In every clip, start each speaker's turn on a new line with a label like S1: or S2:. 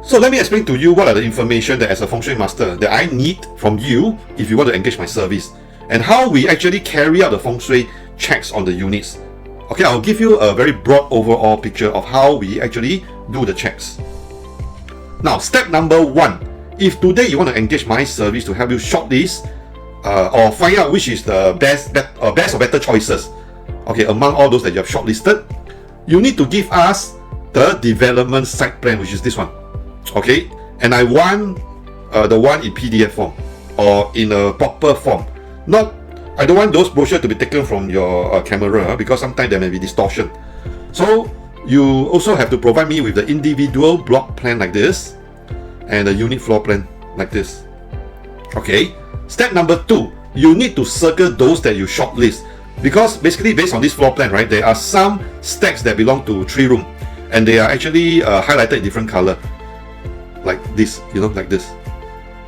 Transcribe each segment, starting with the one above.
S1: So let me explain to you what are the information that as a feng shui master that I need from you if you want to engage my service, and how we actually carry out the feng shui checks on the units. Okay, I'll give you a very broad overall picture of how we actually do the checks. Now, step number 1. If today you want to engage my service to help you shortlist or find out which is the best or better choices, okay, among all those that you have shortlisted, you need to give us the development site plan, which is this one. Okay, and I want the one in PDF form or in a proper form. I don't want those brochures to be taken from your camera because sometimes there may be distortion. So you also have to provide me with the individual block plan like this and the unit floor plan like this. Okay, step number 2, you need to circle those that you shortlist, because basically based on this floor plan, right, there are some stacks that belong to 3 room and they are actually highlighted in different color, like this, like this.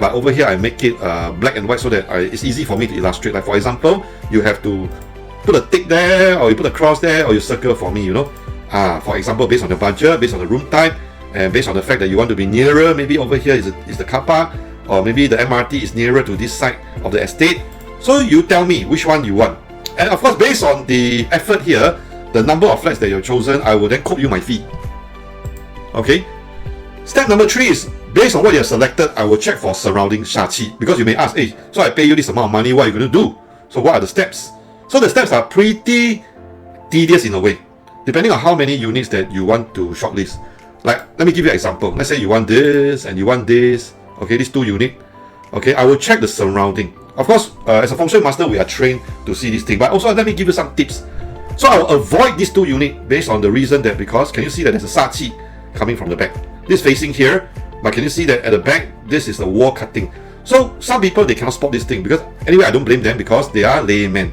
S1: But over here I make it black and white so that it's easy for me to illustrate. Like for example, you have to put a tick there, or you put a cross there, or you circle for me, for example, based on the budget, based on the room type, and based on the fact that you want to be nearer, maybe over here is the car park, or maybe the MRT is nearer to this side of the estate. So you tell me which one you want, and of course based on the effort here, the number of flats that you've chosen, I will then quote you my fee. Okay. Step number 3 is, based on what you have selected, I will check for surrounding Shachi, because you may ask, hey, so I pay you this amount of money, what are you going to do? So what are the steps? So the steps are pretty tedious in a way, depending on how many units that you want to shortlist. Like, let me give you an example. Let's say you want this and you want this. Okay, these 2 units. Okay, I will check the surrounding. Of course, as a feng shui master, we are trained to see this thing. But also, let me give you some tips. So I will avoid these 2 units based on the reason that, because can you see that there's a Sachi coming from the back? This facing here, but can you see that at the back, this is a wall cutting. So some people, they cannot spot this thing, because anyway, I don't blame them because they are laymen.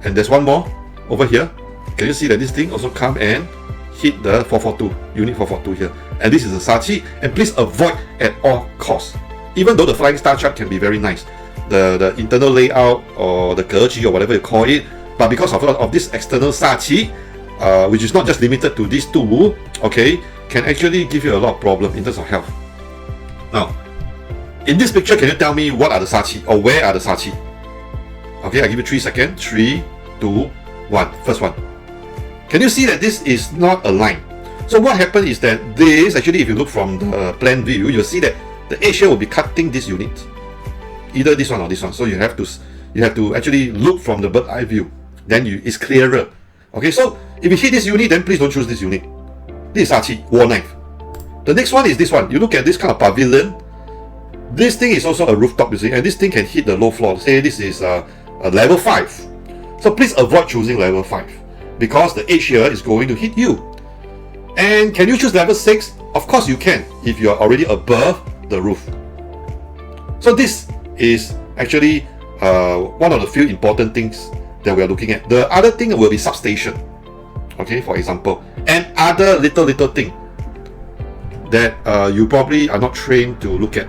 S1: And there's one more over here. Can you see that this thing also come and hit the 442, unit 442 here? And this is a Sachi, and please avoid at all costs. Even though the flying star chart can be very nice, the internal layout or the geji or whatever you call it, but because of this external Sachi, which is not just limited to these 2, okay, can actually give you a lot of problem in terms of health. Now, in this picture, can you tell me what are the Sachi, or where are the Sachi? Okay, I give you 3 seconds. 3, 2, 1. First one. Can you see that this is not aligned? So what happened is that this, actually, if you look from the plan view, you'll see that the edge here will be cutting this unit, either this one or this one. So you have to actually look from the bird eye view. Then it's clearer. Okay, so if you hit this unit, then please don't choose this unit. This is Sachi, wall knife. The next one is this one. You look at this kind of pavilion. This thing is also a rooftop, you see, and this thing can hit the low floor. Say this is a level 5. So please avoid choosing level 5, because the edge here is going to hit you. And can you choose level 6? Of course you can, if you are already above the roof. So this is actually one of the few important things that we are looking at. The other thing will be substation. Okay, for example, and other little thing that you probably are not trained to look at.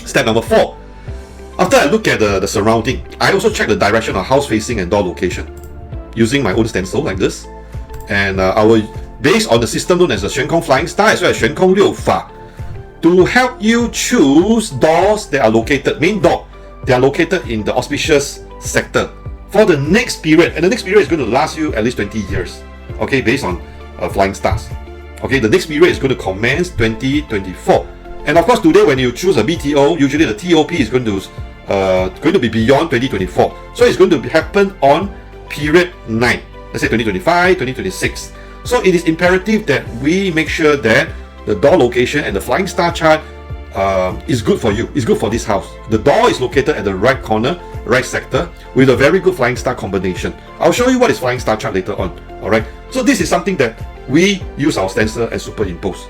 S1: Step number 4. After I look at the surrounding, I also check the direction of house facing and door location using my own stencil like this. And I will, based on the system known as the Xuan Kong Flying Star as well as Xuan Kong Liu Fa, to help you choose doors that are located, main door, they are located in the auspicious sector for the next period. And the next period is going to last you at least 20 years. Okay, based on flying stars. Okay, the next period is going to commence 2024. And of course, today when you choose a BTO, usually the TOP is going to be beyond 2024. So it's going to happen on period 9. Let's say 2025, 2026. So it is imperative that we make sure that the door location and the flying star chart is good for you. It's good for this house. The door is located at the right corner, right sector, with a very good flying star combination. I'll show you what is flying star chart later on. Alright, so this is something that we use our stencil and superimpose.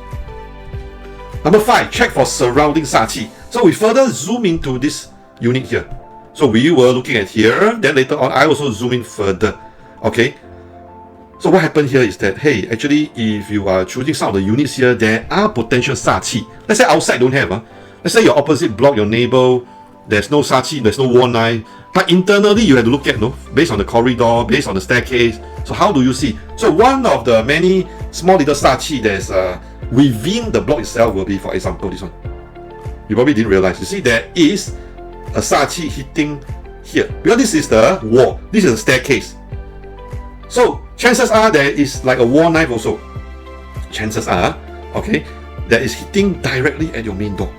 S1: Number 5, check for surrounding Sachi. So we further zoom into this unit here. So we were looking at here, then later on I also zoom in further. Okay, so what happened here is that, hey, actually if you are choosing some of the units here, there are potential Sachi. Let's say outside don't have. Let's say your opposite block, your neighbor, there's no Sachi, there's no wall knife. But internally you have to look at, based on the corridor, based on the staircase. So how do you see? So one of the many small little Sachi that's within the block itself will be, for example, this one. You probably didn't realize. You see, there is a Sachi hitting here. Because this is the wall. This is a staircase. So, chances are there is like a wall knife also. Chances are, okay, that is hitting directly at your main door.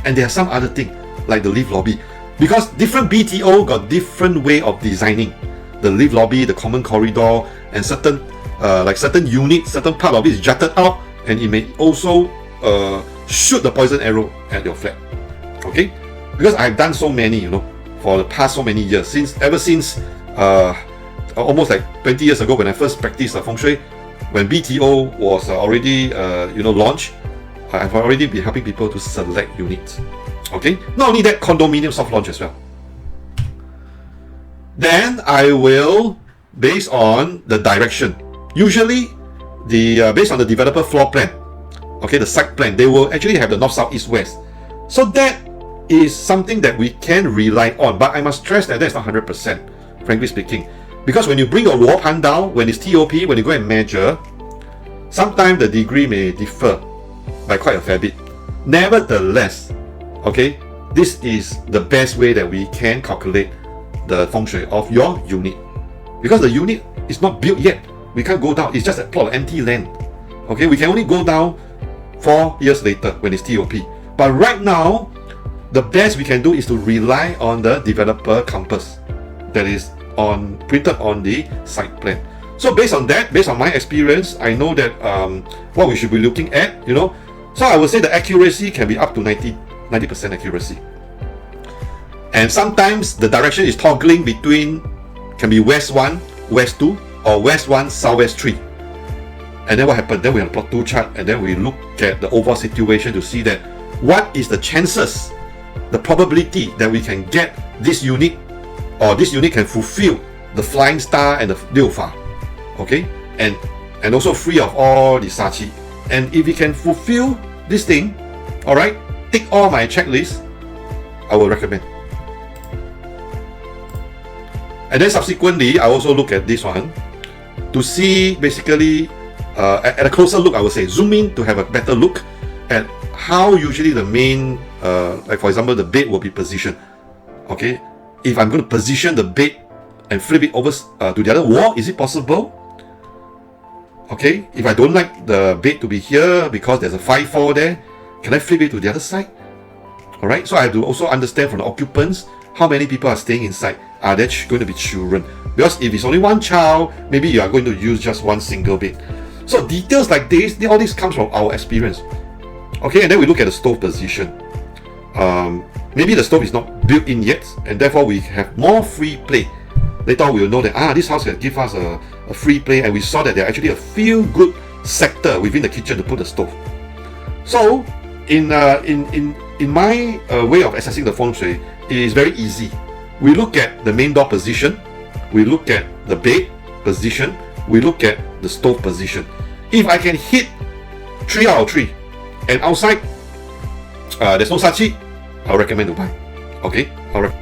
S1: And there are some other things, like the lift lobby. Because different BTO got different way of designing. The lift lobby, the common corridor, and certain units, certain part of it is jutted out, and it may also shoot the poison arrow at your flat. Okay? Because I've done so many, you know, for the past so many years, ever since almost like 20 years ago when I first practiced Feng Shui, when BTO was already launched, I've already been helping people to select units. Okay? Not only that, condominium soft launch as well. Then I will, based on the direction, usually based on the developer floor plan, okay, the site plan, they will actually have the north, south, east, west. So that is something that we can rely on, but I must stress that that's not 100%, frankly speaking. Because when you bring your Luo Pan down, when it's TOP, when you go and measure, sometimes the degree may differ by quite a fair bit. Nevertheless, okay, this is the best way that we can calculate the feng shui of your unit. Because the unit is not built yet. We can't go down. It's just a plot of empty land. Okay, we can only go down 4 years later when it's TOP. But right now, the best we can do is to rely on the developer compass that is printed on the site plan. So based on that, based on my experience, I know that what we should be looking at, you know. So I would say the accuracy can be up to 90% accuracy. And sometimes the direction is toggling between, can be west 1, west 2, or west 1, southwest 3. And then what happened? Then we have a plot 2 chart, and then we look at the overall situation to see that what is the chances, the probability that we can get this unit, or this unit can fulfill the flying star and the Liu Fa, okay, and also free of all the Sachi. And if we can fulfill this thing, all right, tick all my checklists, I will recommend. And then subsequently, I also look at this one to see basically at a closer look. I would say zoom in to have a better look at how usually the main, like for example, the bed will be positioned. Okay, if I'm going to position the bed and flip it over to the other wall, is it possible? Okay, if I don't like the bed to be here because there's a 5-4 there, can I flip it to the other side? All right, so I have to also understand from the occupants how many people are staying inside. Are there going to be children? Because if it's only one child, maybe you are going to use just one single bed. So details like this, all this comes from our experience. Okay, and then we look at the stove position. Maybe the stove is not built in yet, and therefore we have more free play. Later on we will know that this house can give us a free play, and we saw that there are actually a feel good sector within the kitchen to put the stove. So in my way of assessing the feng shui, it is very easy. We look at the main door position, we look at the bed position, we look at the stove position. If I can hit 3 out of 3, and outside there's no Sachi, I'll recommend to buy. Okay, alright.